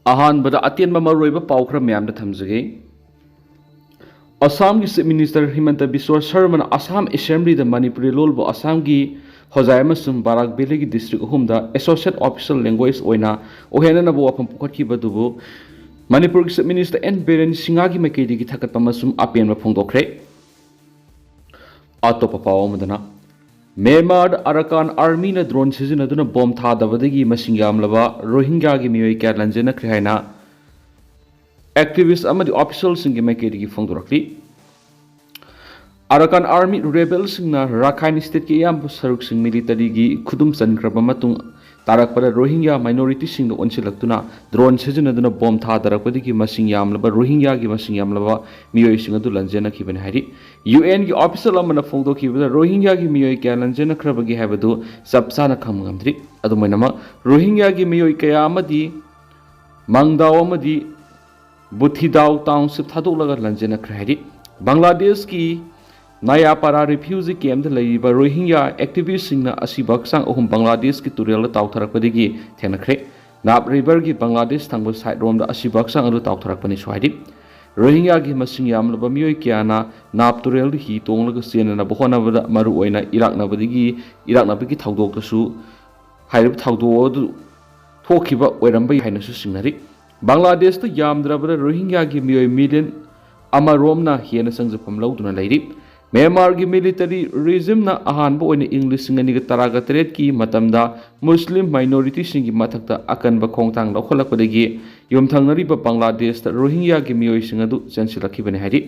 अहानबदा अतेनबा मरोइबा पाउ खरा म्याम दा थमजगे असम की chief minister Himanta Biswa Sharma Assam assembly दा मणिपुरी लोलबो असम की होजाय मसुम बाराक बेली की डिस्ट्रिक्ट अहुमदा एसोसिएट ऑफिशियल लैंग्वेज ओइना ओहेननबो वाफम पुखटखिबदुबो मणिपुर की chief minister N Biren Singh की मैकेदी की थकत मसुम अपेन फोंदोखरे अतोप पावमदना म्यांमार अराकान आर्मी ने ड्रोन सिजनदुना बॉम थादबदगी मसिंग यामलबा रोहिंग्या की मियोय क्या लंजनखरे हाइना एक्टिविस्ट अमदी ऑफिशियल सिंह की मैकेदी की फोंदोरखली अराकान आर्मी रेबेल सिंगना राखाइन स्टेट के याम सरुक सिंग मिलिटरी की खुदुम चनख्रब मतुंग तारकपद रोहिंग्या माइनॉरिटी सिंग ओनसिलक्तुना ड्रोन सिजनदुना बॉम थादरकपदगी मसिंग यामलबा रोहिंग्या की मसिंग यामलबा मियोय सिंग अदु लंजनखिबने हाइरि यूएन की ऑफिशियल अमना फोंदोखिबदा रोहिंग्या की मियोय क्या लंजनख्रबगी हाबदु सबसाना खमगमद्रि अदुमैनम रोहिंग्या की मियोय कया अमदी मंगदाव अमदी बुथिदाव टाउनशिप थादोलगा लंजनख्रे हाइरि बांग्लादेश की नायापारा रिफ्यूजी कैम्प लेरिबा रोहिंग्या एक्टिविस्ट सिंगना असिबक्सांग अहुम बांग्लादेश की तुरेल ताउथरकपदगी थेनख्रे नाब रिवर की बांग्लादेश थांब साइड रोम असिबक्सांग अदु ताउथरकपनि स्वाइदि रोहिंग्या की मसिंग यामलबा मियोय क्याना नाब तुरेल ही तोंगलग सेनना बहोनबदा मरु ओइना इराकनबगी थाउदोकसु हाइरब थाउदो थोखिबा ओइरंबा हाइनसु सिंगनरि बांग्लादेश तो यामद्रबदा रोहिंग्या की मियोय मिलियन अमरोमना हेन संजफम लौदुना लेरि म्यांमार की मिलिटरी रिजिम अहानब इंग्लिश तरागतरेट की मुस्लिम माइनॉरिटी की मथक अकनब खोंगथांग लौखलपदगी युमथंगनरिबा बांग्लादेश रोहिंग्या की मियोयसिंग अदु चंसिलखिबने हाइरि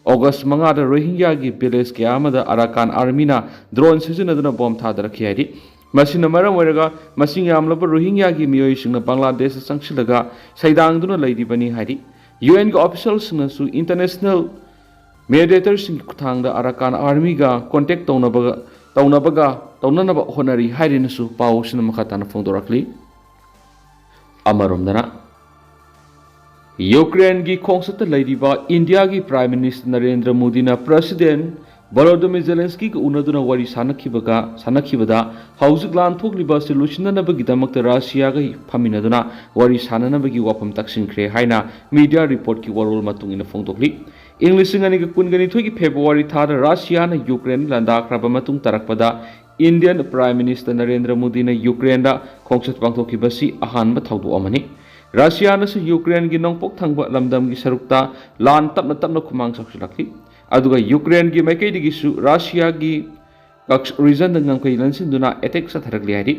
अगस्त 5 रोहिंग्या की विलेज कयामदा अराकान आर्मीना ड्रोन सिजनदुना बॉम थादरखि हाइरि मसिना मरम ओइरगा मसिंग यामलब रोहिंग्या की मियोयसिंग बांग्लादेश चंसिलगा सैदांगदुना लैरिबनि हाइरि यूएन के ऑफिशियल्स इंटरनेशनल मेडिएटर सिंह खुथांग अराकान आर्मी का कॉन्टेक्ट तौननब होनरी हाइरिनसु पाउसिन मखाताना फोंदोरखली अमरोमदना यूक्रेन की खोंसत लैरिबा इंडिया की prime minister Narendra Modi president Volodymyr Zelensky को उनदुना वारी सानखिबदा हौजिक लानथोकलिबा लुचिननबगिदमक रशियागा फमिनदुना वारी साननबगी वाफम तक्सिंख्रे हाइना मीडिया रिपोर्ट की वरोल मतुंगिना फोंदोखली इंग्लिश की फेब्रुआरी थाद रशिया यूक्रेन लंदाख्रब मतुंग तरकपदा Indian prime minister Narendra Modi Ukraine खोंसत पांथोखिबसी अहानब थौदो अमनि रशिया यूक्रेन की नोंपोक थंग लमदम की सरुक्ता लान तपन तपन खुमांग सौसिलखली अदुगा यूक्रेन की मैकेदिगिसु रशिया की रीजन गंखै लंसिंदुना एटेक सथरकली हाइरि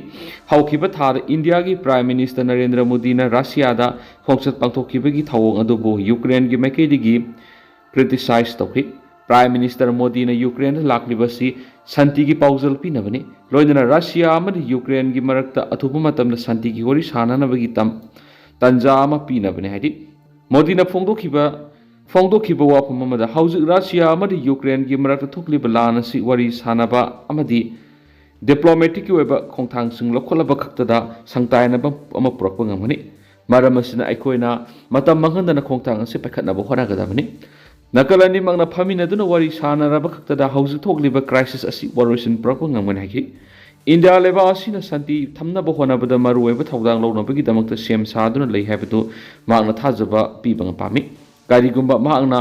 हौखिबा थाद इंडिया की prime minister Narendra Modi Russia खोंसत पांथोखिबगी थौओंग अदुबु यूक्रेन की मैकेदिगी क्रिटिसाइज तौखि प्राइम मिनिस्टर मोदी यूक्रेन लाक्लिबसी शांति की पाउजल पीनबने लोइदना रशिया यूक्रेन की मरक्त अथुब मतम शांति की वरी साननबगी तंजा पीनबने हाइरि मोदी फोंदोखिबा वाफम अमदा हौजिक रशिया यूक्रेन की मरक्त थोक्लिबा लान असि वरी सानबा अमदी डिप्लोमेटिक की ओइबा खोंथांसिंग लौखलबा खक्तदा संतायनबा अमा पुरकपा ngमगनि मरम असिना अखोइना मतम मंगनदना खोंथांग असि पैखतनबा होनागदबनि नकलनी मंगना फमिनदुना वरी सानरबा खक्तदा हौजिक थोक्लिबा क्राइसिस असि वरोसिन पुरकपा ngमगनि हाइकि इंडिया लेबा असिना शांति थमनबा होनाबदा मरुओइबा थौदांग लौनबगी दमकता सेम सादुना लै हाइबदु मांगना थाजबा पीबा पामी कारिगुंबा मांगना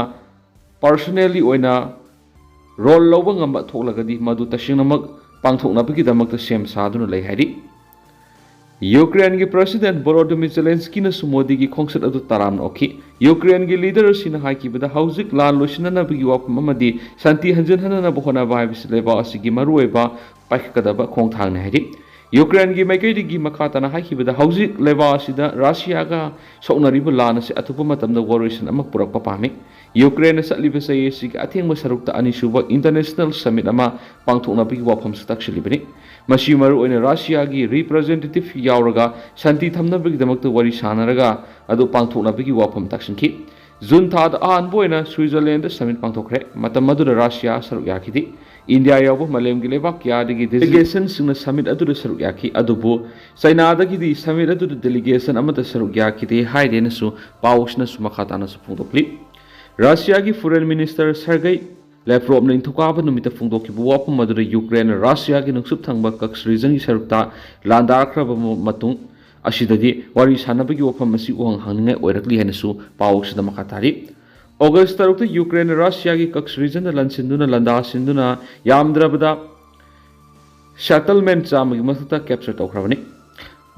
पर्सनली ओइना रोल लौबा ngamba थोक्लगदी मदु तसिंगनमक पांथोकनबगी दमकता सेम सादुना लै हाइरि यूक्रेन की प्रेसिडेंट वोलोदिमिर जेलेंस्की मोदी की खोंसत अदु तराम ओखी यूक्रेन की लीडर सिना हाइकिबदा हौजिक लान लोसिननबगी वाफम अमदी शांति हंजनहननब होनबा हाइबिसलेबा असिगी मरुओइबा पाइखकदबा खोंथांगने हाइरि यूक्रेन की मैकेदिगी मखातना हाइकिबदा हौजिक लेबा असिदा रशियागा सोक्नरिबा लान असे अथुप मतमदा वोरोइसन अमा पुरकपा पामे यूक्रेन चलिबा सयेसिग अथेंग सरुक्ता अनिसुबा इंटरनेशनल समिट अमा पांथोकनबगी वाफम तक्सिलिबनि मसी मरुओइना रशिया की रिप्रेजेंटेटिव यावरगा शांति थमनबगीदमक्ता वरी सानरगा अदु पांथोकनबगी वाफम तक्सिंखि जून थाद अहानबोइना स्विट्जरलैंड समिट पांथोखरे मतम मदुदा रशिया सरुक याखिदि इंडिया यावबो मलेम की लेबाक क्यादगी डेलीगेशन सिंगना समिट अदुदा सरुक याखि अदुबो चाइनादगी समिट अदुदा डेलीगेशन अमदा सरुक याखिदि हाइदेनसु पाउसनसु मखातानसु फोंदोखलि रशिया की फॉरेन मिनिस्टर सर्गेई लेफ्रोव निंथुकाब नुमित फोंदोखिबा वाफम मदुदा यूक्रेन रशिया की नुक्सुप थंगबा कक्स रीजन की सरुक्ता लांदाख्रब मतुंग असिददि वारी सानबगी वफम असी उहंग हांगनिंgai ओइरकली हैनसु पावसिदा मखा तारी अगस्त 6 यूक्रेन रशिया की कक्स रीजन लंसिंदुना लंदा सिंदुना यामद्रबदा सेटलमेंट चामगी मथुता कैप्चर तौखरबनी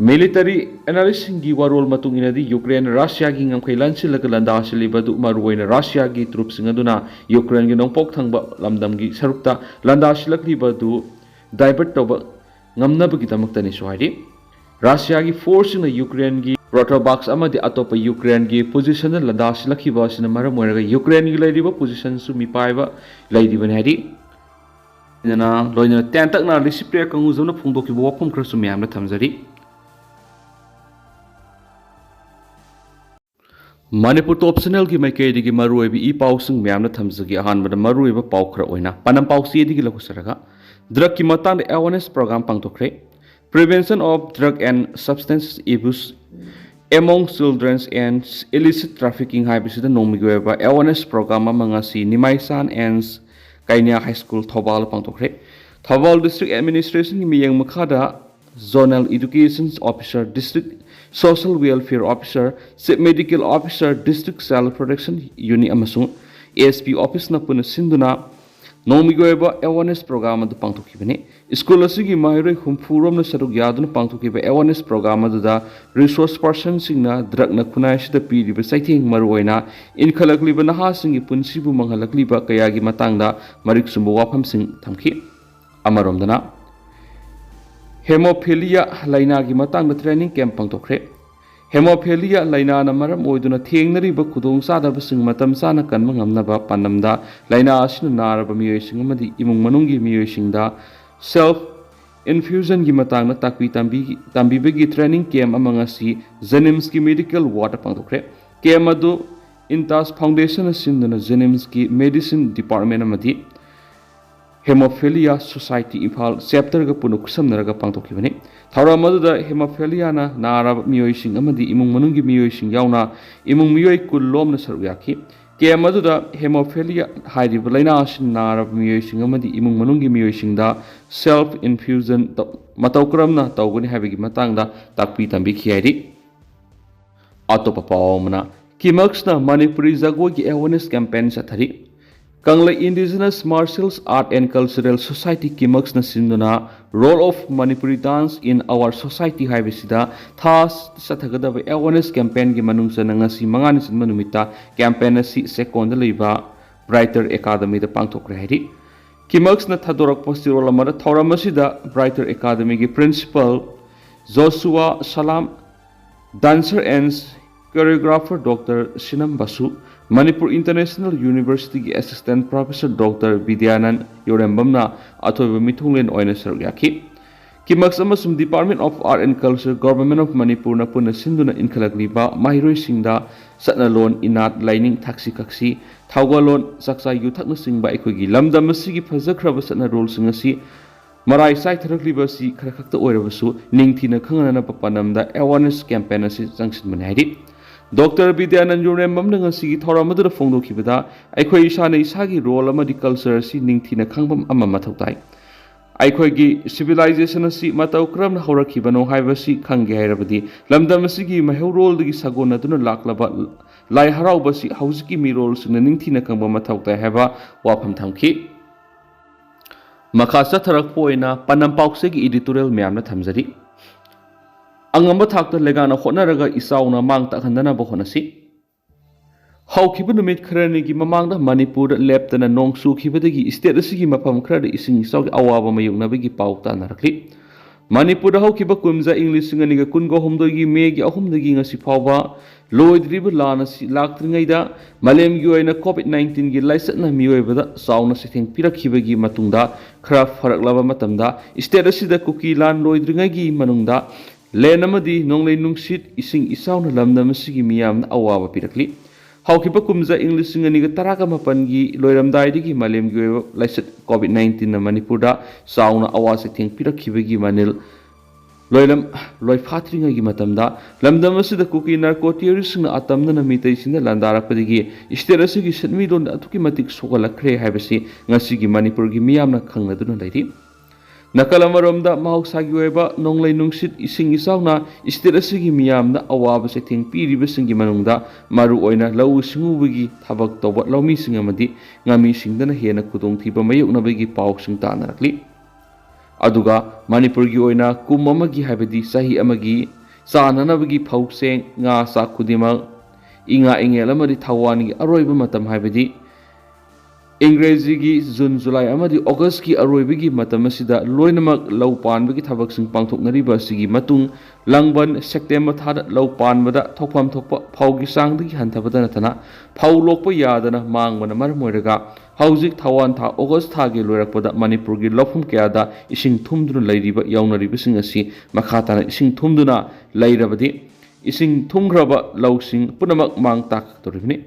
मिलिटरी एनालिस्ट की वारोल मतुंगिनदी यूक्रेन रशिया की ngамखै लंसिलग लंदा सिलिबदु मरुओइना रशिया की ट्रुप्सिंग अदुना यूक्रेन की नोंपोक थंगबा लमदम की सरुक्ता लंदा सिलकलिबदु डाइवर्ट तौबा ngamnabagi damakta ni sohari Russia की फोर्स ने यूक्रेन की रोटोबॉक्स अमदि अतोप यूक्रेन की पोजीशन लद्दाख लखिबा सिन मरम ओरगा यूक्रेन की लेरिबा पोजीशन सु मिपाइबा लेदिबने हादि जना लोइना तेंतकना रिसिप्रिया कंगुजमना फोंदोकिबा वफम खरसु म्यामना थमजरी मणिपुर टॉप चैनल की माइकैदिगी मरुओइबि ई पाउसिंग म्यामना थमजगी अहानबदा मरुओइबा पाउ खरा ओइना पनम पाउसिदिगी लखुसरगा ड्रग की मतंग अवेयरनेस प्रोग्राम पांगथोखरे Prevention of drug and substance abuse among children and illicit trafficking haibisida nongmigi oiba awareness program amangasi Nimaisan and Kainia High School Thobal pangtokre Thobal District Administration ni miyang makhada Zonal Education Officer, District Social Welfare Officer, Medical Officer, District Child Protection Unit amasung ASP Office na puna sinduna नोमिगी ओइबा awareness programme अदु पांगथोखिबने school असिगी माहिरै हुमफुरोम न सरुक यादुन पांगथोखिबा अवेयरनेस प्रोग्राम अदुदा रिसोर्स पर्सन सिंगना ड्रग न खुनाइसिदा पीरिबा साइथिंग मरुओइना इनखलकलिबा नहासिंगी पुनसिबु मंगलकलिबा कयागी मतंगदा मरिक सुंबु वाफमसिंग थमखि अमरोमदना हेमोफिलिया लाइनागी मतंगदा ट्रेनिंग कैंप पांगथोखरे हेमोफिलिया लाइना मरम ओइदुना थेंगनरिबा खुदोंग चादबसिंग मतम चाना कनबा ngamnaba panamda laina asina naraba miyoising amadi imung manunggi miyoisingda self infusion gi matangna takpi tambibegi training camp amangasi Jenims ki medical water pangthokre camp adu Intas Foundation asinduna Jenims ki medicine department amadi Hemophilia Society Imphal chapter ga punuk samnaraga pangthokibani thawra maduda hemophilia na narab miyoising amadi imung manunggi miyoising yauna imung miyoi kullomna saruyaki ke maduda hemophilia hairib laina asin narab miyoising amadi imung manunggi miyoising da self infusion matawkramna tawgani habigi matangda takpi tambi khiari atopa pawmana kimaxna Manipuri Jagoi ki awareness campaign sathari Kangla Indigenous Martial Art and Cultural Society Kimax na sinduna role of Manipuri dance in our society haibisida thas sathagadaba awareness campaign gi manungsa na ngasi mangani sinma numita campaign asi second leiba Brighter Academy da pangthokre hairi Kimax na thadorak postirol amara thoramasida Brighter Academy gi principal Joshua Salam dancer and choreographer Dr. Sinam Basu Manipur International University ki Assistant Professor Dr. Vidyanand Yorembamna athoiba mithunglen oina saryaki Kimax amasum Department of Art and Culture Government of Manipur na puna sinduna inkhalakliba mahiroi singda satna lon inat lining thaksi kaksi thawgalon saksa yuthakna singba ekhoi lamdam asigi phajakraba satna role singasi marai sai tharakliba si kharakhakta oirabasu ningthina khangana papanamda awareness campaign asi jangsin manhairi Dr. Vidyanand Yorembamna ngasi thoramadu phongdokibada aikhoi isana isagi role amadi culture si ningthina khangbam ama mathau tai aikhoi gi civilization si matau kram haurakibano haibasi khangge hairabadi lamdam asigi mahau role digi sagona duna laklaba lai harau basi hauziki mi role sina ningthina khangba mathau tai haiba wafam thamki makhasa tharak poina panam paukse gi editorial myamna thamjari Angamba thakta legana honaraga isauna mang takhandana bohonasi Haukiba numit kharani gi mamangda Manipur leptana nong sukhibadagi state asigi mafam khrada ising isawgi awaba mayungnabagi pauta narakli Manipur haukiba kumja English nganiga kungo homdogi megi ahumdagi ngasi phawba loidriba lanasi laktringaida malem gi oina COVID-19 gi laisatna miyoibada sauna sitheng pirakhibagi matungda khara faraklaba matamda state asida kuki lan loidringagi manungda Lenamadi nonglay nungsit ising isaw na lamdam asigi miyam na awaba pirakli. Haukiba kumza English nganiga taraka mapangi loiramday digi malem gi laisat COVID-19 na Manipurda saw na awasa ting pirakhibagi manil loiram loi phatringa gi matamda lamdam asida kuki narcotics na atamna na mitay sina landarakpadigi istera asigi satmi don atuki matik sogalakre haibasi ngasigi Manipur gi miyam na khangna duna lairi ꯅꯥꯀꯜ ꯑꯃꯔꯣꯝꯗ ꯃꯍꯧꯁꯥꯒꯤ ꯑꯣꯏꯕ ꯅꯣꯡꯂꯩ ꯅꯨꯡꯁꯤꯠ ꯏꯁꯤꯡ ꯏꯆꯥꯎꯅ state ꯑꯁꯤꯒꯤ ꯃꯤꯌꯥꯝꯗ ꯑꯋꯥꯕ ꯆꯩꯊꯦꯡ ꯄꯤꯔꯤꯕꯁꯤꯡꯒꯤ ꯃꯅꯨꯡꯗ ꯃꯔꯨꯑꯣꯏꯅ ꯂꯧꯎ ꯁꯤꯡꯎꯕꯒꯤ ꯊꯕꯛ ꯇꯧꯕ ꯂꯧꯃꯤꯁꯤꯡ ꯑꯃꯗꯤ ꯉꯥꯃꯤꯁꯤꯡꯗꯅ ꯍꯦꯟꯅ ꯈꯨꯗꯣꯡꯊꯤꯕ ꯃꯥꯌꯣꯛꯅꯕꯒꯤ ꯄꯥꯎꯁꯤꯡ ꯇꯥꯅꯔꯛꯂꯤ꯫ ꯑꯗꯨꯒ ꯃꯅꯤꯄꯨꯔꯒꯤ ꯑꯣꯏꯅ ꯀꯨꯝ ꯑꯃꯒꯤ ꯍꯥꯏꯕꯗꯤ ꯆꯍꯤ ꯑꯃꯒꯤ ꯆꯥꯅꯅꯕꯒꯤ ꯐꯧꯁꯦꯡ ꯉꯥ ꯆꯥꯛ ꯈꯨꯗꯤꯡꯃꯛ ꯏꯉꯥ ꯏꯉꯦꯜ ꯑꯃꯗꯤ ꯊꯥꯋꯥꯟꯒꯤ ꯑꯔꯣꯏꯕ ꯃꯇꯝ ꯍꯥꯏꯕꯗꯤ ꯏꯪꯒ꯭ꯔꯦꯖꯤꯒꯤ ꯖꯨꯟ ꯖꯨꯂꯥꯏ ꯑꯃꯗꯤ ꯑꯣꯒꯁꯀꯤ ꯑꯔꯣꯏꯕꯒꯤ ꯃꯇꯝ ꯑꯁꯤꯗ ꯂꯣꯏꯅꯃꯛ ꯂꯧ ꯄꯥꯟꯕꯒꯤ ꯊꯕꯛꯁꯤꯡ ꯄꯥꯡꯊꯣꯛꯅꯔꯤꯕ ꯑꯁꯤꯒꯤ ꯃꯇꯨꯡ ꯂꯥꯡꯕꯟ ꯁꯦꯞꯇꯦꯝꯕꯔ ꯊꯥꯗ ꯂꯧ ꯄꯥꯟꯕꯗ ꯊꯣꯛꯐꯝ ꯊꯣꯛꯄ ꯐꯧꯒꯤ ꯆꯥꯡꯗꯒꯤ ꯍꯟꯊꯕꯗ ꯅꯠꯇꯅ ꯐꯧ ꯂꯣꯛꯄ ꯌꯥꯗꯅ ꯃꯥꯡꯕꯅ ꯃꯔꯝ ꯑꯣꯏꯔꯒ ꯍꯧꯖꯤꯛ ꯊꯥꯋꯥꯟ ꯊꯥ ꯑꯣꯒꯁ ꯊꯥꯒꯤ ꯂꯣꯏꯔꯛꯄꯗ ꯃꯅꯤꯄꯨꯔꯒꯤ ꯂꯧꯐꯝ ꯀꯌꯥꯗ ꯏꯁꯤꯡ ꯊꯨꯝꯗꯨꯅ ꯂꯩꯔꯤꯕ ꯌꯥꯎꯅꯔꯤꯕꯁꯤꯡ ꯑꯁꯤ ꯃꯈꯥ ꯇꯥꯅ ꯏꯁꯤꯡ ꯊꯨꯝꯗꯨꯅ ꯂꯩꯔꯕꯗꯤ ꯏꯁꯤꯡ ꯊꯨꯝꯈ꯭ꯔꯕ ꯂꯧꯁꯤꯡ ꯄꯨꯝꯅꯃꯛ ꯃꯥꯡ ꯇꯥꯛꯀꯗꯧꯔꯤꯕꯅꯤ꯫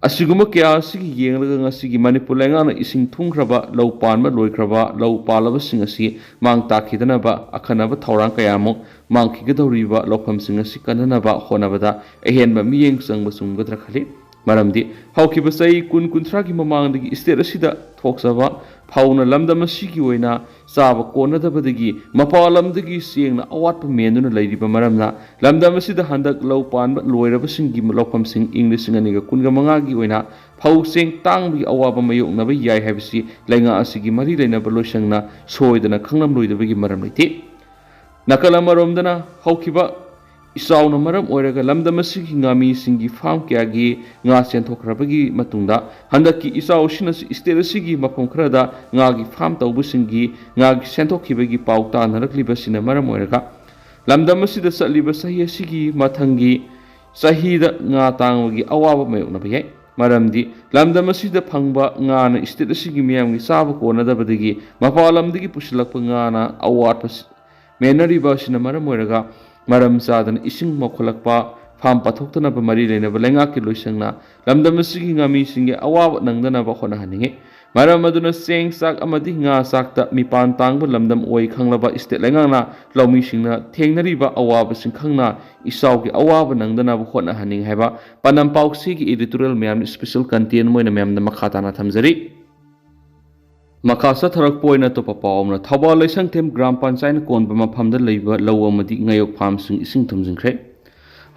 ꯑꯁꯤꯒꯨꯝꯕ ꯀꯌꯥ ꯑꯁꯤꯒꯤ ꯌꯦꯡꯂꯒ ꯉꯁꯤꯒꯤ ꯃꯅꯤꯄꯨꯔ ꯂꯩꯉꯥꯛꯅ ꯏꯁꯤꯡ ꯊꯨꯝꯈ꯭ꯔꯕ ꯂꯧ ꯄꯥꯟꯕ ꯂꯣꯏꯈ꯭ꯔꯕ ꯂꯧ ꯄꯥꯜꯂꯕꯁꯤꯡ ꯑꯁꯤ ꯃꯥꯡ ꯇꯥꯛꯈꯤꯗꯅꯕ ꯑꯈꯟꯅꯕ ꯊꯧꯔꯥꯡ ꯀꯌꯥꯃꯨꯛ ꯃꯥꯡꯈꯤꯒꯗꯧꯔꯤꯕ ꯂꯧꯐꯝꯁꯤꯡ ꯑꯁꯤ ꯀꯟꯅꯅꯕ ꯍꯣꯠꯅꯕꯗ ꯑꯍꯦꯟꯕ ꯃꯤꯠꯌꯦꯡ ꯆꯪꯕ ꯆꯨꯝꯒꯗ꯭ꯔꯥ ꯈꯜꯂꯤ꯫ ꯃꯔꯝꯗꯤ ꯍꯧꯈꯤꯕ ꯆꯍꯤ ꯀꯨꯟꯊ꯭ꯔꯥꯒꯤ ꯃꯃꯥꯡꯗꯒꯤ ꯏꯁꯇꯦꯠ ꯑꯁꯤꯗ ꯊꯣꯛꯆꯕ ꯐꯧꯅ ꯂꯝꯗꯝ ꯑꯁꯤꯒꯤ ꯑꯣꯏꯅ ꯆꯥꯕ ꯀꯣꯟꯅꯗꯕꯗꯒꯤ ꯃꯄꯥꯟ ꯂꯝꯗꯒꯤ ꯆꯦꯡꯅ ꯑꯋꯥꯠꯄ ꯃꯦꯟꯗꯨꯅ ꯂꯩꯔꯤꯕ ꯃꯔꯝꯅ ꯂꯝꯗꯝ ꯑꯁꯤꯗ ꯍꯟꯗꯛ ꯂꯧ ꯄꯥꯟꯕ ꯂꯣꯏꯔꯕꯁꯤꯡꯒꯤ ꯂꯧꯐꯝꯁꯤꯡ ꯏꯪ 2015ꯒꯤ ꯑꯣꯏꯅ ꯐꯧ ꯆꯦꯡ ꯇꯥꯡꯕꯒꯤ ꯑꯋꯥꯕ ꯃꯥꯌꯣꯛꯅꯕ ꯌꯥꯏ ꯍꯥꯏꯕꯁꯤ ꯂꯩꯉꯥꯛ ꯑꯁꯤꯒꯤ ꯃꯔꯤ ꯂꯩꯅꯕ ꯂꯣꯏꯁꯪꯅ ꯁꯣꯏꯗꯅ ꯈꯪꯂꯝꯂꯣꯏꯗꯕꯒꯤ ꯃꯔꯝ ꯂꯩꯇꯦ꯫ ꯅꯥꯀꯜ ꯑꯃꯔꯣꯝꯗꯅ ꯍꯧꯈꯤꯕ ꯏꯆꯥꯎꯅ ꯃꯔꯝ ꯑꯣꯏꯔꯒ ꯂꯝꯗꯝ ꯑꯁꯤꯒꯤ ꯉꯥꯃꯤꯁꯤꯡꯒꯤ ꯐꯥꯔꯝ ꯀꯌꯥꯒꯤ ꯉꯥ ꯆꯦꯟꯊꯣꯛꯈ꯭ꯔꯕꯒꯤ ꯃꯇꯨꯡꯗ ꯍꯟꯗꯛꯀꯤ ꯏꯆꯥꯎ ꯑꯁꯤꯅꯁꯨ ꯏꯁꯇꯦꯠ ꯑꯁꯤꯒꯤ ꯃꯐꯝ ꯈꯔꯗ ꯉꯥꯒꯤ ꯐꯥꯔꯝ ꯇꯧꯕꯁꯤꯡꯒꯤ ꯉꯥꯒꯤ ꯆꯦꯟꯊꯣꯛꯈꯤꯕꯒꯤ ꯄꯥꯎ ꯇꯥꯅꯔꯛꯂꯤꯕꯁꯤꯅ ꯃꯔꯝ ꯑꯣꯏꯔꯒ ꯂꯝꯗꯝ ꯑꯁꯤꯗ ꯆꯠꯂꯤꯕ ꯆꯍꯤ ꯑꯁꯤꯒꯤ ꯃꯊꯪꯒꯤ ꯆꯍꯤꯗ ꯉꯥ ꯇꯥꯡꯕꯒꯤ ꯑꯋꯥꯕ ꯃꯥꯌꯣꯛꯅꯕ ꯌꯥꯏ꯫ ꯃꯔꯝꯗꯤ ꯂꯝꯗꯝ ꯑꯁꯤꯗ ꯐꯪꯕ ꯉꯥꯅ ꯏꯁꯇꯦꯠ ꯑꯁꯤꯒꯤ ꯃꯤꯌꯥꯝꯒꯤ ꯆꯥꯕ ꯀꯣꯟꯅꯗꯕꯗꯒꯤ ꯃꯄꯥꯟ ꯂꯝꯗꯒꯤ ꯄꯨꯁꯤꯜꯂꯛꯄ ꯉꯥꯅ ꯑꯋꯥꯠꯄ ꯃꯦꯟꯅꯔꯤꯕ ꯑꯁꯤꯅ ꯃꯔꯝ ꯑꯣꯏꯔꯒ ꯃꯔꯝ ꯆꯥꯗꯅ ꯏꯁꯤꯡ ꯃꯣꯠꯈꯠꯂꯛꯄ ꯐꯥꯔꯝ ꯄꯥꯊꯣꯛꯇꯅꯕ ꯃꯔꯤ ꯂꯩꯅꯕ ꯂꯩꯉꯥꯛꯀꯤ ꯂꯣꯏꯁꯪꯅ ꯂꯝꯗꯝ ꯑꯁꯤꯒꯤ ꯉꯥꯃꯤꯁꯤꯡꯒꯤ ꯑꯋꯥꯕ ꯅꯪꯗꯅꯕ ꯍꯣꯠꯅꯍꯟꯅꯤꯡꯉꯤ꯫ ꯃꯔꯝ ꯑꯗꯨꯅ ꯆꯦꯡ ꯆꯥꯛ ꯑꯃꯗꯤ ꯉꯥ ꯆꯥꯛꯇ ꯃꯤꯄꯥꯟ ꯇꯥꯡꯕ ꯂꯝꯗꯝ ꯑꯣꯏ ꯈꯪꯂꯕ ꯏꯁꯇꯦꯠ ꯂꯩꯉꯥꯛꯅ ꯂꯧꯃꯤꯁꯤꯡꯅ ꯊꯦꯡꯅꯔꯤꯕ ꯑꯋꯥꯕꯁꯤꯡ ꯈꯪꯅ ꯏꯆꯥꯎꯒꯤ ꯑꯋꯥꯕ ꯅꯪꯗꯅꯕ ꯍꯣꯠꯅꯍꯟꯅꯤꯡꯉꯤ ꯍꯥꯏꯕ ꯄꯥꯟꯗꯝ ꯄꯥꯎꯆꯦꯒꯤ ꯏꯗꯤꯇꯣꯔꯤꯌꯦꯜ ꯃꯌꯥꯝꯅ ꯁ꯭ꯄꯦꯁꯦꯜ ꯀꯟꯇꯦꯟ ꯃꯣꯏꯅ ꯃꯌꯥꯝꯗ ꯃꯈꯥ ꯇꯥꯅ ꯊꯝꯖꯔꯤ꯫ ꯃꯈꯥ ꯆꯠꯊꯔꯛꯄ ꯑꯣꯏꯅ ꯑꯇꯣꯞꯄ ꯄꯥꯎ ꯑꯃꯅ ꯊꯧꯕꯥꯜ ꯂꯩꯁꯪꯊꯦꯝ ꯒ꯭ꯔꯥꯝ ꯄꯟꯆꯥꯌꯠꯅ ꯀꯣꯟꯕ ꯃꯐꯝꯗ ꯂꯩꯕ ꯂꯧ ꯑꯃꯗꯤ ꯉꯥꯌꯣꯛ ꯐꯥꯔꯝꯁꯤꯡ ꯏꯁꯤꯡ ꯊꯨꯝꯖꯤꯟꯈ꯭ꯔꯦ꯫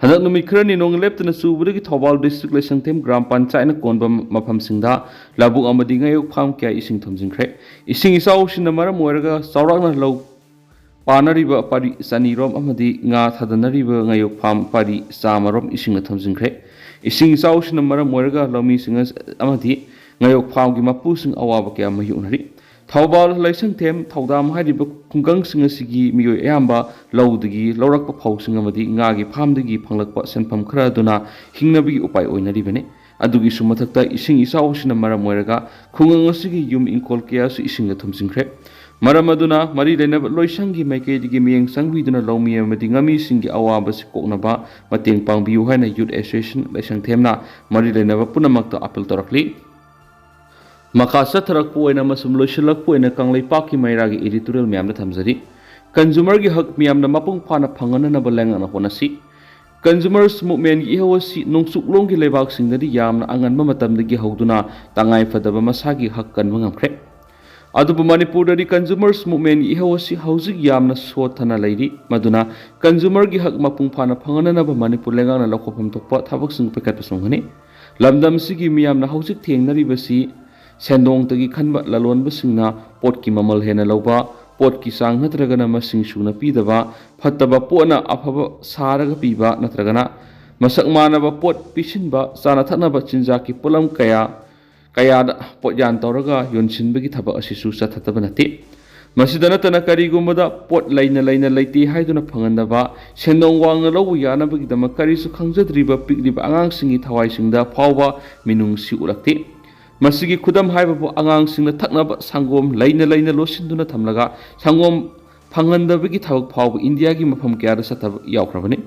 ꯍꯟꯗꯛ ꯅꯨꯃꯤꯠ ꯈꯔꯅꯤ ꯅꯣꯡ ꯂꯦꯞꯇꯅ ꯆꯨꯕꯗꯒꯤ ꯊꯧꯕꯥꯜ ꯗꯤꯁꯇ꯭ꯔꯤꯛ ꯂꯩꯁꯪꯊꯦꯝ ꯒ꯭ꯔꯥꯝ ꯄꯟꯆꯥꯌꯠꯅ ꯀꯣꯟꯕ ꯃꯐꯝꯁꯤꯡꯗ ꯂꯧꯕꯨꯛ ꯑꯃꯗꯤ ꯉꯥꯌꯣꯛ ꯐꯥꯔꯝ ꯀꯌꯥ ꯏꯁꯤꯡ ꯊꯨꯝꯖꯤꯟꯈ꯭ꯔꯦ꯫ ꯏꯁꯤꯡ ꯏꯆꯥꯎꯁꯤꯅ ꯃꯔꯝ ꯑꯣꯏꯔꯒ ꯆꯥꯎꯔꯥꯛꯅ ꯂꯧ ꯄꯥꯅꯔꯤꯕ ꯄꯔꯤ 200 ꯑꯃꯗꯤ ꯉꯥ ꯊꯥꯗꯅꯔꯤꯕ ꯉꯥꯌꯣꯛ ꯐꯥꯔꯝ ꯄꯔꯤ 100 ꯏꯁꯤꯡꯅ ꯊꯨꯝꯖꯤꯟꯈ꯭ꯔꯦ꯫ ꯏꯁꯤꯡ ꯏꯆꯥꯎꯁꯤꯅ ꯃꯔꯝ ꯑꯣꯏꯔꯒ ꯂꯧꯃꯤꯁꯤꯡ ꯑꯃꯗꯤ ꯉꯥꯌꯣꯛ ꯐꯥꯔꯝꯒꯤ ꯃꯄꯨꯁꯤꯡ ꯑꯋꯥꯕ ꯀꯌꯥ ꯃꯥꯌꯣꯛꯅꯔꯤ꯫ ꯊꯧꯕꯥꯜ ꯂꯩꯁꯪꯊꯦꯝ ꯊꯧꯗꯥꯝ ꯍꯥꯏꯔꯤꯕ ꯈꯨꯡꯒꯪꯁꯤꯡ ꯑꯁꯤꯒꯤ ꯃꯤꯑꯣꯏ ꯑꯌꯥꯝꯕ ꯂꯧꯗꯒꯤ ꯂꯧꯔꯛꯄ ꯐꯧꯁꯤꯡ ꯑꯃꯗꯤ ꯉꯥꯒꯤ ꯐꯥꯔꯝꯗꯒꯤ ꯐꯪꯂꯛꯄ ꯁꯦꯟꯐꯝ ꯈꯔ ꯑꯗꯨꯅ ꯍꯤꯡꯅꯕꯒꯤ ꯎꯄꯥꯏ ꯑꯣꯏꯅꯔꯤꯕꯅꯤ꯫ ꯑꯗꯨꯒꯤꯁꯨ ꯃꯊꯛꯇ ꯏꯁꯤꯡ ꯏꯆꯥꯎꯁꯤꯅ ꯃꯔꯝ ꯑꯣꯏꯔꯒ ꯈꯨꯡꯒꯪ ꯑꯁꯤꯒꯤ ꯌꯨꯝ ꯏꯪꯈꯣꯜ ꯀꯌꯥꯁꯨ ꯏꯁꯤꯡꯅ ꯊꯨꯝꯖꯤꯟꯈ꯭ꯔꯦ꯫ ꯃꯔꯝ ꯑꯗꯨꯅ ꯃꯔꯤ ꯂꯩꯅꯕ ꯂꯣꯏꯁꯪꯒꯤ ꯃꯥꯏꯀꯩꯗꯒꯤ ꯃꯤꯠꯌꯦꯡ ꯆꯪꯕꯤꯗꯨꯅ ꯂꯧꯃꯤ ꯑꯃꯗꯤ ꯉꯥꯃꯤꯁꯤꯡꯒꯤ ꯑꯋꯥꯕꯁꯤ ꯀꯣꯛꯅꯕ ꯃꯇꯦꯡ ꯄꯥꯡꯕꯤꯌꯨ ꯍꯥꯏꯅ ꯌꯨꯠ ꯑꯦꯁꯣꯁꯤꯌꯦꯁꯟ ꯂꯩꯁꯪꯊꯦꯝꯅ ꯃꯔꯤ ꯂꯩꯅꯕ ꯄꯨꯝꯅꯃꯛꯇ ꯑꯄꯤꯜ ꯇꯧꯔꯛꯂꯤ꯫ ꯃꯈꯥ ꯆꯠꯊꯔꯛꯄ ꯑꯣꯏꯅ ꯑꯃꯁꯨꯡ ꯂꯣꯏꯁꯤꯜꯂꯛꯄ ꯑꯣꯏꯅ ꯀꯪꯂꯩꯄꯥꯛꯀꯤ ꯃꯩꯔꯥꯒꯤ ꯏꯗꯤꯇꯣꯔꯤꯌꯦꯜ ꯃꯌꯥꯝꯗ ꯊꯝꯖꯔꯤ꯫ ꯀꯟꯖꯨꯃꯔꯒꯤ ꯍꯛ ꯃꯤꯌꯥꯝꯅ ꯃꯄꯨꯡ ꯐꯥꯅ ꯐꯪꯍꯟꯅꯅꯕ ꯂꯩꯉꯥꯛꯅ ꯍꯣꯠꯅꯁꯤ꯫ ꯀꯟꯖꯨꯃꯔꯁ ꯃꯨꯚꯃꯦꯟꯠꯒꯤ ꯏꯍꯧ ꯑꯁꯤ ꯅꯣꯡꯆꯨꯞꯂꯣꯝꯒꯤ ꯂꯩꯕꯥꯛꯁꯤꯡꯗꯗꯤ ꯌꯥꯝꯅ ꯑꯉꯟꯕ ꯃꯇꯝꯗꯒꯤ ꯍꯧꯗꯨꯅ ꯇꯉꯥꯏꯐꯗꯕ ꯃꯁꯥꯒꯤ ꯍꯛ ꯀꯟꯕ ꯉꯝꯈ꯭ꯔꯦ꯫ ꯑꯗꯨꯕꯨ ꯃꯅꯤꯄꯨꯔꯗꯗꯤ ꯀꯟꯖꯨꯃꯔꯁ ꯃꯨꯚꯃꯦꯟꯠꯒꯤ ꯏꯍꯧ ꯑꯁꯤ ꯍꯧꯖꯤꯛ ꯌꯥꯝꯅ ꯁꯣꯠꯊꯅ ꯂꯩꯔꯤ꯫ ꯃꯗꯨꯅ ꯀꯟꯖꯨꯃꯔꯒꯤ ꯍꯛ ꯃꯄꯨꯡ ꯐꯥꯅ ꯐꯪꯍꯟꯅꯅꯕ ꯃꯅꯤꯄꯨꯔ ꯂꯩꯉꯥꯛꯅ ꯂꯧꯈꯠꯐꯝ ꯊꯣꯛꯄ ꯊꯕꯛꯁꯤꯡ ꯄꯥꯏꯈꯠꯄ ꯆꯪꯒꯅꯤ꯫ ꯂꯝꯗꯝꯁꯤꯒꯤ ꯃꯤꯌꯥꯝꯅ ꯍꯧꯖꯤꯛ ꯊꯦꯡꯅꯔꯤꯕꯁꯤ ꯁꯦꯟꯗꯣꯡꯗꯒꯤ ꯈꯟꯕ ꯂꯂꯣꯟꯕꯁꯤꯡꯅ ꯄꯣꯠꯀꯤ ꯃꯃꯜ ꯍꯦꯟꯅ ꯂꯧꯕ, ꯄꯣꯠꯀꯤ ꯆꯥꯡ ꯅꯠꯇ꯭ꯔꯒꯅ ꯃꯁꯤꯡ ꯁꯨꯅ ꯄꯤꯗꯕ, ꯐꯠꯇꯕ ꯄꯣꯠꯅ ꯑꯐꯕ ꯁꯥꯔꯒ ꯄꯤꯕ ꯅꯠꯇ꯭ꯔꯒꯅ ꯃꯁꯛ ꯃꯥꯟꯅꯕ ꯄꯣꯠ ꯄꯤꯁꯤꯟꯕ, ꯆꯥꯅ ꯊꯛꯅꯕ ꯆꯤꯟꯖꯥꯛꯀꯤ ꯄꯣꯠꯂꯝ ꯀꯌꯥꯗ ꯄꯣꯠꯌꯥꯟ ꯇꯧꯔꯒ ꯌꯣꯟꯁꯤꯟꯕꯒꯤ ꯊꯕꯛ ꯑꯁꯤꯁꯨ ꯆꯠꯊꯗꯕ ꯅꯠꯇꯦ꯫ ꯃꯁꯤꯗ ꯅꯠꯇꯅ ꯀꯔꯤꯒꯨꯝꯕꯗ ꯄꯣꯠ ꯂꯩꯅ ꯂꯩꯇꯦ ꯍꯥꯏꯗꯨꯅ ꯐꯪꯍꯟꯗꯕ, ꯁꯦꯟꯗꯣꯡ ꯋꯥꯡꯅ ꯂꯧꯕ ꯌꯥꯅꯕꯒꯤꯗꯃꯛ ꯀꯔꯤꯁꯨ ꯈꯪꯖꯗ꯭ꯔꯤꯕ ꯄꯤꯛꯂꯤꯕ ꯑꯉꯥꯡꯁꯤꯡꯒꯤ ꯊꯋꯥꯏꯁꯤꯡꯗ ꯐꯥꯎꯕ ꯃꯤꯅꯨꯡꯁꯤ उलꯛꯇꯦ꯫ ꯃꯁꯤꯒꯤ ꯈꯨꯗꯝ ꯍꯥꯏꯕꯕꯨ ꯑꯉꯥꯡꯁꯤꯡꯅ ꯊꯛꯅꯕ ꯁꯪꯒꯣꯝ ꯂꯩꯅ ꯂꯣꯠꯁꯤꯟꯗꯨꯅ ꯊꯝꯂꯒ ꯁꯪꯒꯣꯝ ꯐꯪꯍꯟꯗꯕꯒꯤ ꯊꯕꯛ ꯐꯥꯎꯕ ꯏꯟꯗꯤꯌꯥꯒꯤ ꯃꯐꯝ ꯀꯌꯥꯗ ꯆꯠꯊꯕ ꯌꯥꯎꯈ꯭ꯔꯕꯅꯤ꯫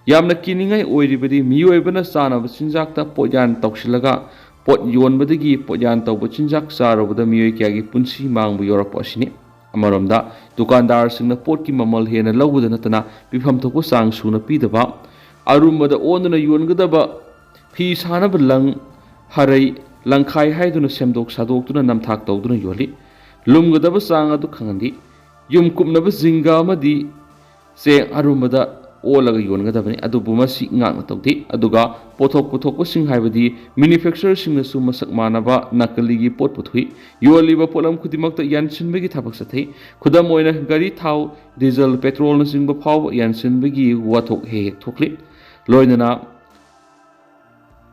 ꯌꯥꯝꯅ ꯀꯤꯅꯤꯡꯉꯥꯏ ꯑꯣꯏꯔꯤꯕꯗꯤ ꯃꯤꯑꯣꯏꯕꯅ ꯆꯥꯅꯕ ꯆꯤꯟꯖꯥꯛꯇ ꯄꯣꯠꯌꯥꯟ ꯇꯧꯁꯤꯜꯂꯒ ꯄꯣꯠ ꯌꯣꯟꯕꯗꯒꯤ ꯄꯣꯠꯌꯥꯟ ꯇꯧꯕ ꯆꯤꯟꯖꯥꯛ ꯆꯥꯔꯨꯕꯗ ꯃꯤꯑꯣꯏ ꯀꯌꯥꯒꯤ ꯄꯨꯟꯁꯤ ꯃꯥꯡꯕ ꯌꯥꯎꯔꯛꯄ ꯑꯁꯤꯅꯤ꯫ ꯑꯃꯔꯣꯝꯗ ꯗꯨꯀꯥꯟꯗꯥꯔꯁꯤꯡꯅ ꯄꯣꯠꯀꯤ ꯃꯃꯜ ꯍꯦꯟꯅ ꯂꯧꯕꯗ ꯅꯠꯇꯅ ꯄꯤꯐꯝ ꯊꯣꯛꯄ ꯆꯥꯡ ꯁꯨꯅ ꯄꯤꯗꯕ, ꯑꯔꯨꯝꯕꯗ ꯑꯣꯟꯗꯨꯅ ꯌꯣꯟꯒꯗꯕ ꯐꯤ ꯁꯥꯅꯕ ꯂꯪ, ꯍꯔꯩ, ꯂꯪꯈꯥꯏ ꯍꯥꯏꯗꯨꯅ ꯁꯦꯝꯗꯣꯛ ꯁꯥꯗꯣꯛꯇꯨꯅ ꯅꯝꯊꯥꯛ ꯇꯧꯗꯨꯅ ꯌꯣꯜꯂꯤ꯫ ꯂꯨꯝꯒꯗꯕ ꯆꯥꯡ ꯑꯗꯨ ꯈꯪꯍꯟꯗꯦ꯫ ꯌꯨꯝ ꯀꯨꯞꯅꯕ ꯖꯤꯡꯒ ꯑꯃꯗꯤ ꯆꯦꯡ ꯑꯔꯨꯝꯕꯗ ꯑꯣꯜꯂꯒ ꯌꯣꯟꯒꯗꯕꯅꯤ ꯑꯗꯨꯕꯨ ꯃꯁꯤ ꯉꯥꯛꯅ ꯇꯧꯗꯦ ꯑꯗꯨꯒ ꯄꯣꯠꯊꯣꯛ ꯄꯨꯊꯣꯛꯄꯁꯤꯡ ꯍꯥꯏꯕꯗꯤ ꯃꯦꯅꯨꯐꯦꯛꯆꯔꯔꯁꯤꯡꯅꯁꯨ ꯃꯁꯛ ꯃꯥꯟꯅꯕ ꯅꯀꯂꯤꯒꯤ ꯄꯣꯠ ꯄꯨꯊꯣꯛꯏ ꯌꯣꯜꯂꯤꯕ ꯄꯣꯠꯂꯝ ꯈꯨꯗꯤꯡꯃꯛꯇ ꯌꯥꯟꯁꯤꯟꯕꯒꯤ ꯊꯕꯛ ꯆꯠꯊꯩ ꯈꯨꯗꯝ ꯑꯣꯏꯅ ꯒꯥꯔꯤ ꯊꯥꯎ ꯗꯤꯖꯜ ꯄꯦꯇ꯭ꯔꯣꯜꯅꯆꯤꯡꯕ ꯐꯥꯎꯕ ꯌꯥꯟꯁꯤꯟꯕꯒꯤ ꯋꯥꯊꯣꯛ ꯍꯦꯛ ꯍꯦꯛ ꯊꯣꯛꯂꯤ ꯂꯣꯏꯅꯅ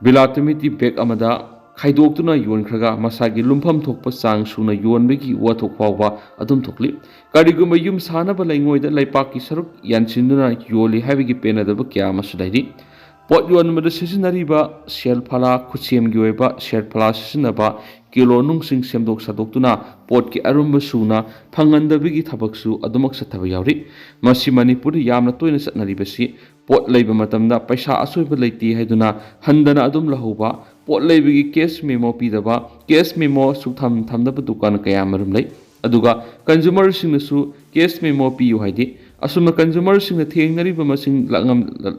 ꯕꯤꯂꯥꯇꯃꯤꯇꯤ ꯕꯦꯒ ꯑꯃꯗ ꯈꯥꯏꯗꯣꯛꯇꯨꯅ ꯌꯣꯟꯈ꯭ꯔꯒ ꯃꯁꯥꯒꯤ ꯂꯨꯝꯐꯝ ꯊꯣꯛꯄ ꯆꯥꯡ ꯁꯨꯅ ꯌꯣꯟꯕꯒꯤ ꯋꯥꯊꯣꯛ ꯐꯥꯎꯕ ꯑꯗꯨꯝ ꯊꯣꯛꯂꯤ ꯀꯔꯤꯒꯨꯝꯕ ꯌꯨꯝ ꯁꯥꯅꯕ ꯂꯩꯉꯣꯏꯗ ꯂꯩꯄꯥꯛꯀꯤ ꯁꯔꯨꯛ ꯌꯥꯟꯁꯤꯟꯗꯨꯅ ꯌꯣꯜꯂꯤ ꯍꯥꯏꯕꯒꯤ ꯄꯦꯟꯅꯗꯕ ꯀꯌꯥ ꯑꯃꯁꯨ ꯂꯩꯔꯤ ꯄꯣꯠ ꯌꯣꯟꯕꯗ ꯁꯤꯖꯤꯟꯅꯔꯤꯕ ꯁꯦꯜ ꯐꯂꯥ ꯈꯨꯠꯁꯦꯝꯒꯤ ꯑꯣꯏꯕ ꯁꯦꯜ ꯐꯂꯥ ꯁꯤꯖꯤꯟꯅꯕ ꯀꯤꯂꯣ ꯅꯨꯡꯁꯤꯡ ꯁꯦꯝꯗꯣꯛ ꯁꯥꯗꯣꯛꯇꯨꯅ ꯄꯣꯠꯀꯤ ꯑꯔꯨꯝꯕ ꯁꯨꯅ ꯐꯪꯍꯟꯗꯕꯒꯤ ꯊꯕꯛꯁꯨ ꯑꯗꯨꯃꯛ ꯆꯠꯊꯕ ꯌꯥꯎꯔꯤ ꯃꯁꯤ ꯃꯅꯤꯄꯨꯔꯗ ꯌꯥꯝꯅ ꯇꯣꯏꯅ ꯆꯠꯅꯔꯤꯕꯁꯤ ꯄꯣꯠ ꯂꯩꯕ ꯃꯇꯝꯗ ꯄꯩꯁꯥ ꯑꯁꯣꯏꯕ ꯂꯩꯇꯦ ꯍꯥꯏꯗꯨꯅ ꯍꯟꯗꯅ ꯑꯗꯨꯝ ꯂꯧꯍꯧꯕ ꯄꯣꯠ ꯂꯩꯕꯒꯤ ꯀꯦꯁ ꯃꯦꯃꯣ ꯄꯤꯗꯕ ꯀꯦꯁ ꯃꯦꯃꯣ ꯊꯝꯗꯕ ꯗꯨꯀꯥꯟ ꯀꯌꯥ ꯑꯃꯔꯣꯝ ꯂꯩ ꯑꯗꯨꯒ ꯀꯟꯖꯨꯃꯔꯁꯤꯡꯅꯁꯨ ꯀꯦꯁ ꯃꯦꯃꯣ ꯄꯤꯌꯨ ꯍꯥꯏꯗꯤ ꯑꯁꯨꯝꯅ ꯀꯟꯖꯨꯃꯔꯁꯤꯡꯅ ꯊꯦꯡꯅꯔꯤꯕ ꯃꯁꯤꯡ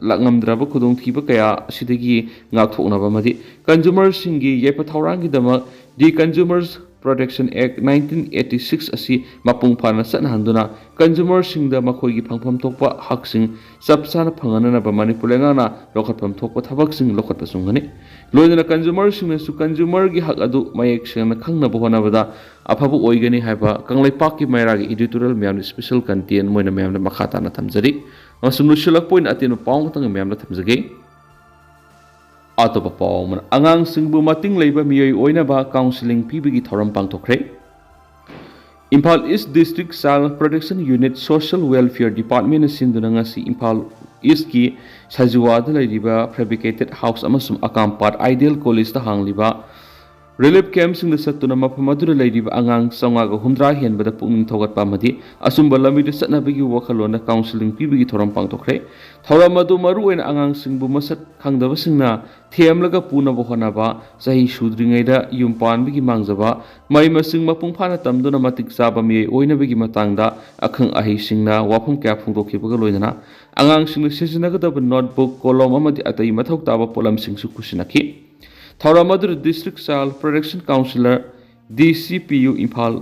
ꯂꯥꯛꯉꯝꯗ꯭ꯔꯕ ꯈꯨꯗꯣꯡꯊꯤꯕ ꯀꯌꯥ ꯑꯁꯤꯗꯒꯤ ꯉꯥꯛꯊꯣꯛꯅꯕ ꯑꯃꯗꯤ ꯀꯟꯖꯨꯃꯔꯁꯤꯡꯒꯤ ꯌꯥꯏꯐ ꯊꯧꯔꯥꯡꯒꯤꯗꯃꯛ ꯗꯤ ꯀꯟꯖꯨꯃꯔꯁ ꯄ꯭ꯔꯣꯇꯦꯛꯁꯟ ꯑꯦꯛ 1986 ꯑꯁꯤ ꯃꯄꯨꯡ ꯐꯥꯅ ꯆꯠꯅꯍꯟꯗꯨꯅ ꯀꯟꯖꯨꯃꯔꯁꯤꯡꯗ ꯃꯈꯣꯏꯒꯤ ꯐꯪꯐꯝ ꯊꯣꯛꯄ ꯍꯛꯁꯤꯡ ꯆꯞ ꯆꯥꯅ ꯐꯪꯍꯟꯅꯕ ꯃꯅꯤꯄꯨꯔ ꯂꯩꯉꯥꯛꯅ ꯂꯧꯈꯠꯐꯝ ꯊꯣꯛꯄ ꯊꯕꯛꯁꯤꯡ ꯂꯧꯈꯠꯄ ꯆꯨꯝꯒꯅꯤ ꯂꯣꯏꯅꯅ ꯀꯟꯖꯨꯃꯔꯁꯤꯡꯅꯁꯨ ꯀꯟꯖꯨꯃꯔꯒꯤ ꯍꯛ ꯑꯗꯨ ꯃꯌꯦꯛ ꯁꯦꯡꯅ ꯈꯪꯅꯕ ꯍꯣꯠꯅꯕꯗ ꯑꯐꯕ ꯑꯣꯏꯒꯅꯤ ꯍꯥꯏꯕ ꯀꯪꯂꯩꯄꯥꯛꯀꯤ ꯃꯩꯔꯥꯒꯤ ꯏꯗꯤꯇꯣꯔꯤꯌꯦꯜ ꯃꯌꯥꯝꯅ ꯁ꯭ꯄꯦꯁꯦꯜ ꯀꯟꯇꯦꯟ ꯃꯣꯏꯅ ꯃꯌꯥꯝꯗ ꯃꯈꯥ ꯇꯥꯅ ꯊꯝꯖꯔꯤ ꯑꯃꯁꯨꯡ ꯂꯣꯏꯁꯤꯜꯂꯛꯄ ꯑꯣꯏꯅ ꯑꯇꯦꯟꯕ ꯄꯥꯎ ꯑꯃꯇꯪ ꯃꯌꯥꯝꯗ ꯊꯝꯖꯒꯦ ꯑꯇꯣꯞꯄ ꯄꯥꯎ ꯑꯃꯅ ꯑꯉꯥꯡꯁꯤꯡꯕꯨ ꯃꯇꯤꯡ ꯂꯩꯕ ꯃꯤꯑꯣꯏ ꯑꯣꯏꯅꯕ ꯀꯥꯎꯟꯁꯤꯂꯤꯡ ꯄꯤꯕꯒꯤ ꯊꯧꯔꯝ ꯄꯥꯡꯊꯣꯛꯈ꯭ꯔꯦ Imphal east district child protection unit social welfare ꯗꯤꯄꯥꯔꯠꯃꯦꯟꯅ ꯁꯤꯟꯗꯨꯅ ꯉꯁꯤ ꯏꯝꯐꯥꯜ ꯏꯁꯀꯤ ꯁꯖꯤꯋꯥꯗ ꯂꯩꯔꯤꯕ ꯐꯦꯕ꯭ꯔꯤꯀꯦꯇꯦꯠ ꯍꯥꯎꯁ ꯑꯃꯁꯨꯡ ꯑꯀꯥꯝꯄꯥꯠ ꯑꯥꯏꯗꯤꯌꯦꯜ ꯀꯣꯂꯦꯖꯇ ꯍꯥꯡꯂꯤꯕ ꯔꯤꯂꯤꯐ ꯀꯦꯝꯞꯁꯤꯡꯗ ꯆꯠꯇꯨꯅ ꯃꯐꯝ ꯑꯗꯨꯗ ꯂꯩꯔꯤꯕ ꯑꯉꯥꯡ 550 ꯍꯦꯟꯕꯗ ꯄꯨꯛꯅꯤꯡ ꯊꯧꯒꯠꯄ ꯑꯃꯗꯤ ꯑꯆꯨꯝꯕ ꯂꯝꯕꯤꯗ ꯆꯠꯅꯕꯒꯤ ꯋꯥꯈꯜꯂꯣꯟꯗ ꯀꯥꯎꯟꯁꯤꯂꯤꯡ ꯄꯤꯕꯒꯤ ꯊꯧꯔꯝ ꯄꯥꯡꯊꯣꯛꯈ꯭ꯔꯦ ꯊꯧꯔꯝ ꯑꯗꯨ ꯃꯔꯨꯑꯣꯏꯅ ꯑꯉꯥꯡꯁꯤꯡꯕꯨ ꯃꯁꯛ ꯈꯪꯗꯕꯁꯤꯡꯅ ꯊꯦꯝꯂꯒ ꯄꯨꯅꯕ ꯍꯣꯠꯅꯕ ꯆꯍꯤ ꯁꯨꯗ꯭ꯔꯤꯉꯩꯗ ꯌꯨꯝ ꯄꯥꯟꯕꯒꯤ ꯃꯥꯡꯖꯕ ꯃꯍꯩ ꯃꯁꯤꯡ ꯃꯄꯨꯡ ꯐꯥꯅ ꯇꯝꯗꯨꯅ ꯃꯇꯤꯛ ꯆꯥꯕ ꯃꯤꯑꯣꯏ ꯑꯣꯏꯅꯕꯒꯤ ꯃꯇꯥꯡꯗ ꯑꯈꯪ ꯑꯍꯩꯁꯤꯡꯅ ꯋꯥꯐꯝ ꯀꯌꯥ ꯐꯣꯡꯗꯣꯛꯈꯤꯕꯒ ꯂꯣꯏꯅꯅ ꯑꯉꯥꯡꯁꯤꯡꯅ ꯁꯤꯖꯤꯟꯅꯒꯗꯕ ꯅꯣꯠꯕꯨꯛ ꯀꯣꯂꯣꯝ ꯑꯃꯗꯤ ꯑꯇꯩ ꯃꯊꯧ ꯇꯥꯕ ꯄꯣꯠꯂꯝꯁꯤꯡꯁꯨ ꯈꯨꯠꯁꯤꯟꯅꯈꯤ ꯊꯧꯔꯝ ꯑꯗꯨꯗ district child protection counsellor DCPU Imphal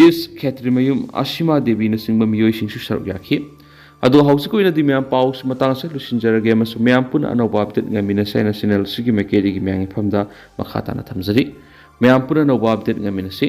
east Khetrimayum ꯑꯁꯤꯃꯥ ꯗꯦꯕꯤꯅꯆꯤꯡꯕ ꯃꯤꯑꯣꯏꯁꯤꯡꯁꯨ ꯁꯔꯨꯛ ꯌꯥꯈꯤ ꯑꯗꯣ ꯍꯧꯖꯤꯛ ꯑꯣꯏꯅꯗꯤ ꯃꯌꯥꯝ ꯄꯥꯎꯁꯤ ꯃꯇꯥꯡ ꯑꯁꯤꯗ ꯂꯣꯏꯁꯤꯟꯖꯔꯒꯦ ꯑꯃꯁꯨꯡ ꯃꯌꯥꯝ ꯄꯨꯟꯅ ꯑꯅꯧꯕ ꯑꯞꯗꯦꯠ ꯉꯥꯏꯃꯤꯟꯅꯁꯦ ꯍꯥꯏꯅ ꯆꯦꯅꯦꯜ ꯑꯁꯤꯒꯤ ꯃꯥꯏꯀꯩꯗꯒꯤ ꯃꯌꯥꯝꯒꯤ ꯃꯐꯝꯗ ꯃꯈꯥ ꯇꯥꯅ ꯊꯝꯖꯔꯤ ꯃꯌꯥꯝ ꯄꯨꯟꯅ ꯑꯅꯧꯕ ꯑꯞꯗꯦꯠ ꯉꯥꯏꯃꯤꯟꯅꯁꯤ